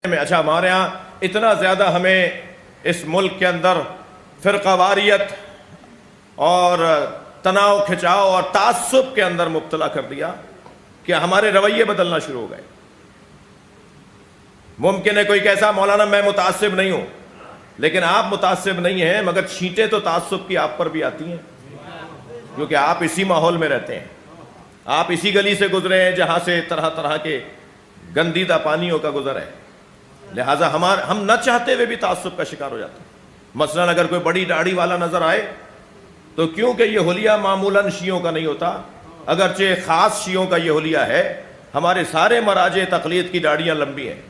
میں اچھا ہمارے ہاں اتنا زیادہ ہمیں اس ملک کے اندر فرقہ واریت اور تناؤ کھچاؤ اور تعصب کے اندر مبتلا کر دیا کہ ہمارے رویے بدلنا شروع ہو گئے. ممکن ہے کوئی کیسا مولانا میں متعصب نہیں ہوں، لیکن آپ متعصب نہیں ہیں، مگر چھینٹیں تو تعصب کی آپ پر بھی آتی ہیں، کیونکہ آپ اسی ماحول میں رہتے ہیں، آپ اسی گلی سے گزرے ہیں جہاں سے طرح طرح کے گندیدہ پانیوں کا گزر ہے. لہٰذا ہم نہ چاہتے ہوئے بھی تعصب کا شکار ہو جاتے ہیں. مثلا اگر کوئی بڑی داڑھی والا نظر آئے تو کیونکہ یہ حلیہ معمولاً شیعوں کا نہیں ہوتا، اگرچہ خاص شیعوں کا یہ حلیہ ہے، ہمارے سارے مراجع تقلید کی داڑیاں لمبی ہیں،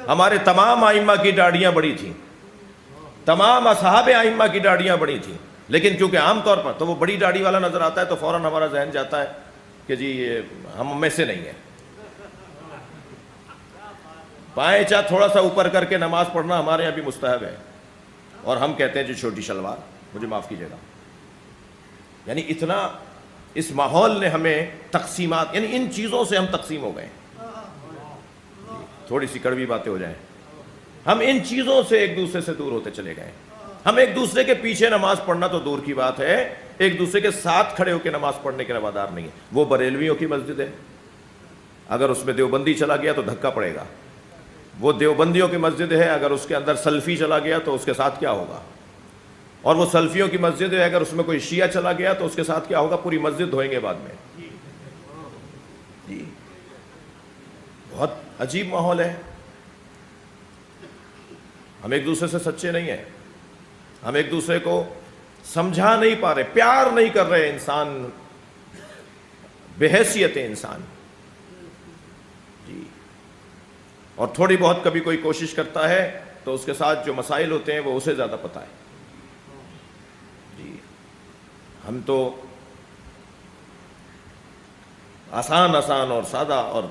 ہمارے تمام ائمہ کی داڑیاں بڑی تھیں، تمام اصحاب ائمہ کی داڑیاں بڑی تھیں، لیکن کیونکہ عام طور پر تو وہ بڑی داڑھی والا نظر آتا ہے تو فوراً ہمارا ذہن جاتا ہے کہ جی یہ ہم میں سے نہیں ہے. پائیں چاہ تھوڑا سا اوپر کر کے نماز پڑھنا ہمارے یہاں بھی مستحب ہے، اور ہم کہتے ہیں جی چھوٹی شلوار، مجھے معاف کیجیے گا. یعنی اتنا اس ماحول نے ہمیں تقسیمات، یعنی ان چیزوں سے ہم تقسیم ہو گئے. تھوڑی سی کڑوی باتیں ہو جائیں، ہم ان چیزوں سے ایک دوسرے سے دور ہوتے چلے گئے. ہم ایک دوسرے کے پیچھے نماز پڑھنا تو دور کی بات ہے، ایک دوسرے کے ساتھ کھڑے ہو کے نماز پڑھنے کے روادار نہیں ہے. وہ بریلویوں کی مسجد ہے، اگر اس میں دیوبندی چلا گیا تو دھکا پڑے گا. وہ دیوبندیوں کی مسجد ہے، اگر اس کے اندر سلفی چلا گیا تو اس کے ساتھ کیا ہوگا. اور وہ سلفیوں کی مسجد ہے، اگر اس میں کوئی شیعہ چلا گیا تو اس کے ساتھ کیا ہوگا. پوری مسجد دھوئیں گے بعد میں. جی بہت عجیب ماحول ہے. ہم ایک دوسرے سے سچے نہیں ہیں، ہم ایک دوسرے کو سمجھا نہیں پا رہے، پیار نہیں کر رہے انسان بحیثیت انسان. جی اور تھوڑی بہت کبھی کوئی کوشش کرتا ہے تو اس کے ساتھ جو مسائل ہوتے ہیں وہ اسے زیادہ پتہ ہے. جی ہم تو آسان اور سادہ اور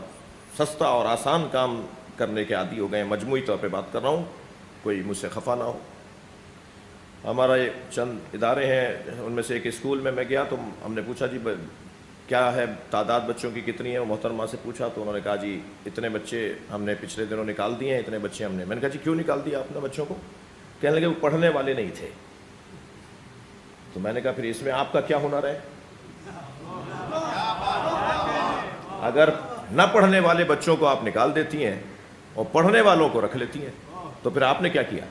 سستا اور آسان کام کرنے کے عادی ہو گئے ہیں. مجموعی طور پہ بات کر رہا ہوں، کوئی مجھ سے خفا نہ ہو. ہمارا یہ چند ادارے ہیں، ان میں سے ایک اسکول میں گیا تو ہم نے پوچھا جی کیا ہے تعداد بچوں کی کتنی ہے. محترمہ سے پوچھا تو انہوں نے کہا جی اتنے بچے ہم نے پچھلے دنوں نکال دیے ہیں، اتنے بچے ہم نے. میں نے کہا جی کیوں نکال دیا آپ نے بچوں کو؟ کہنے لگے وہ پڑھنے والے نہیں تھے. تو میں نے کہا پھر اس میں آپ کا کیا ہنر ہے؟ اگر نہ پڑھنے والے بچوں کو آپ نکال دیتی ہیں اور پڑھنے والوں کو رکھ لیتی ہیں تو پھر آپ نے کیا کیا؟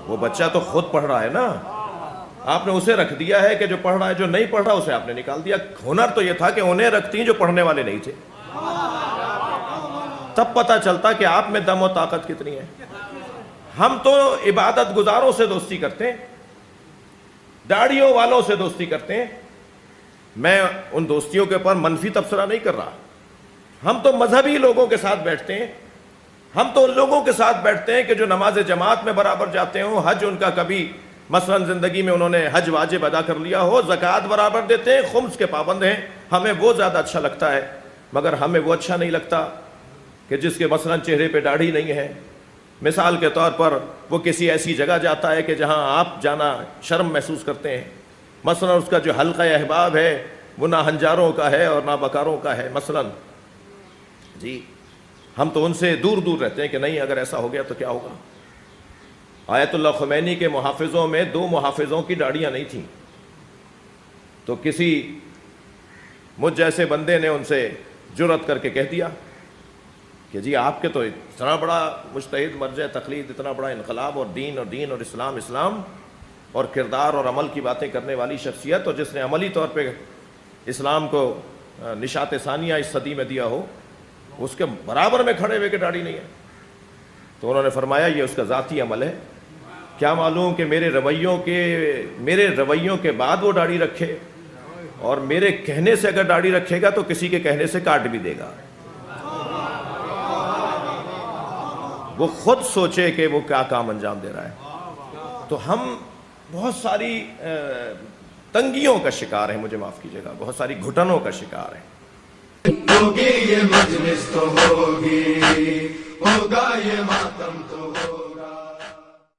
وہ بچہ تو خود پڑھ رہا ہے نا، آپ نے اسے رکھ دیا ہے کہ جو پڑھ رہا ہے، جو نہیں پڑھ رہا اسے آپ نے نکال دیا. ہنر تو یہ تھا کہ انہیں رکھتی جو پڑھنے والے نہیں تھے، تب پتہ چلتا کہ آپ میں دم و طاقت کتنی ہے. ہم تو عبادت گزاروں سے دوستی کرتے ہیں، داڑھیوں والوں سے دوستی کرتے ہیں. میں ان دوستیوں کے اوپر منفی تبصرہ نہیں کر رہا. ہم تو مذہبی لوگوں کے ساتھ بیٹھتے ہیں، ہم تو ان لوگوں کے ساتھ بیٹھتے ہیں کہ جو نماز جماعت میں برابر جاتے ہوں، حج ان کا کبھی مثلا زندگی میں انہوں نے حج واجب ادا کر لیا ہو، زکوٰۃ برابر دیتے ہیں، خمس کے پابند ہیں. ہمیں وہ زیادہ اچھا لگتا ہے، مگر ہمیں وہ اچھا نہیں لگتا کہ جس کے مثلا چہرے پہ داڑھی نہیں ہے. مثال کے طور پر وہ کسی ایسی جگہ جاتا ہے کہ جہاں آپ جانا شرم محسوس کرتے ہیں. مثلا اس کا جو حلقہ احباب ہے وہ نہ ہنجاروں کا ہے اور نہ بکاروں کا ہے مثلا. جی ہم تو ان سے دور دور رہتے ہیں کہ نہیں اگر ایسا ہو گیا تو کیا ہوگا. آیت اللہ خمینی کے محافظوں میں 2 محافظوں کی داڑیاں نہیں تھیں، تو کسی مجھ جیسے بندے نے ان سے جرأت کر کے کہہ دیا کہ جی آپ کے تو اتنا بڑا مجتہد مرجع تقلید، اتنا بڑا انقلاب اور دین اور اسلام اور کردار اور عمل کی باتیں کرنے والی شخصیت، اور جس نے عملی طور پہ اسلام کو نشاط ثانیہ اس صدی میں دیا ہو، اس کے برابر میں کھڑے ہوئے کہ داڑھی نہیں ہے. تو انہوں نے فرمایا یہ اس کا ذاتی عمل ہے، کیا معلوم کہ میرے رویوں کے بعد وہ داڑھی رکھے، اور میرے کہنے سے اگر داڑھی رکھے گا تو کسی کے کہنے سے کاٹ بھی دے گا. وہ خود سوچے کہ وہ کیا کام انجام دے رہا ہے. تو ہم بہت ساری تنگیوں کا شکار ہیں، مجھے معاف کیجیے گا، بہت ساری گھٹنوں کا شکار ہیں. ہوگی یہ مجلس تو ہوگی، ہوگا یہ ماتم تو ہوگا.